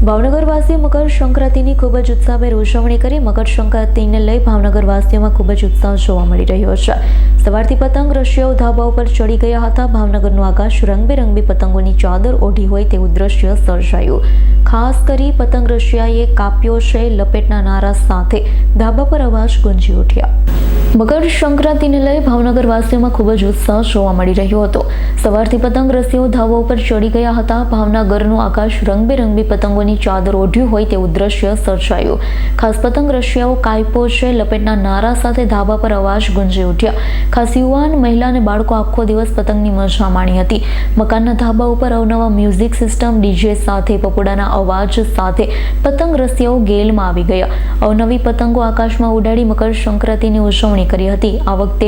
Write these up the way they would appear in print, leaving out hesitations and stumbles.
ભાવનગરવાસીઓ મકર સંક્રાંતિની ખૂબ જ ઉત્સાહભેર ઉજવણી કરી મકર સંક્રાંતિને લઈ ભાવનગરવાસીઓમાં ખૂબ જ ઉત્સાહ જોવા મળી રહ્યો છે। સવારથી પતંગ રશિયાઓ ધાબા ઉપર ચડી ગયા હતા। ભાવનગરનું આકાશ રંગબેરંગી પતંગોની ચાદર ઓઢી હોય તેવું દ્રશ્ય સર્જાયું। ખાસ કરી પતંગ રશિયાએ કાપ્યો છે લપેટના નારા સાથે ધાબા પર અવાજ ગુંજી ઉઠ્યા। મકર સંક્રાંતિને લઈ ભાવનગરવાસીઓમાં ખૂબ જ ઉત્સાહ જોવા મળી રહ્યો હતો। સવારથી પતંગ રસિયાઓ ધાબા ઉપર ચડી ગયા હતા। ભાવનગરનું આકાશ રંગબેરંગી પતંગોની ચાદર ઓઢ્યું હોય તેવું દ્રશ્ય સર્જાયું। ખાસ પતંગ રશિયાઓ કાપ્યો છે લપેટના નારા સાથે ધાબા પર અવાજ ગુંજી ઉઠ્યા। ખાસ યુવાન, મહિલા અને બાળકો આખો દિવસ પતંગની મજા માણી હતી। મકાનના ધાબા ઉપર અવનવા મ્યુઝિક સિસ્ટમ, ડીજે સાથે પકોડાના અવાજ સાથે પતંગ રસિયાઓ ગેલમાં આવી ગયા। અવનવી પતંગો આકાશમાં ઉડાડી મકર સંક્રાંતિની ઉજવણી કરી હતી। આ વખતે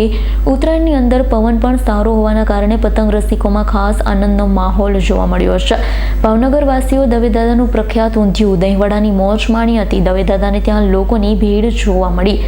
ઉત્તરાયણની અંદર પવન પણ સારો હોવાના કારણે પતંગ રસિકોમાં ખાસ આનંદનો માહોલ જોવા મળ્યો છે। ભાવનગરવાસીઓ દવેદાદાનું પ્રખ્યાત ઊંધિયું દહીંવડાની મોજ માણી હતી। દવેદાદાને ત્યાં લોકોની ભીડ જોવા મળી।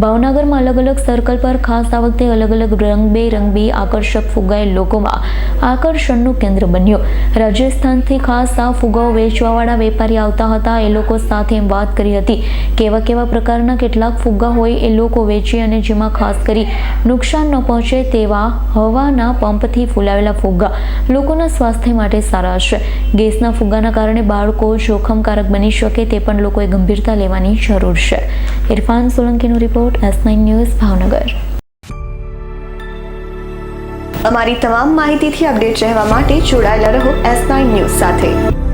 ભાવનગરમાં અલગ અલગ સર્કલ પર ખાસ આ વખતે અલગ અલગ રંગબેરંગી આકર્ષક ફુગ્ગાએ લોકોમાં આકર્ષણનું કેન્દ્ર બન્યો। રાજસ્થાનથી ખાસ આ ફુગ્ગાઓ વેચવાવાળા વેપારી આવતા હતા। એ લોકો સાથે એમ વાત કરી હતી કેવા કેવા પ્રકારના કેટલાક ફુગ્ગા હોય એ લોકો વેચે અને જેમાં ખાસ કરી નુકસાન ન પહોંચે તેવા હવાના પંપથી ફૂલાવેલા ફુગ્ગા લોકોના સ્વાસ્થ્ય માટે સારા છે। ગેસના ફુગ્ગાના કારણે બાળકો જોખમકારક બની શકે તે પણ લોકોએ ગંભીરતા લેવાની જરૂર છે। ઇરફાન સોલંકીનો રિપોર્ટ, S9 ન્યૂઝ, ભાવનગર। અમારી તમામ માહિતીથી અપડેટ રહેવા માટે જોડાયેલા રહો S9 ન્યૂઝ સાથે।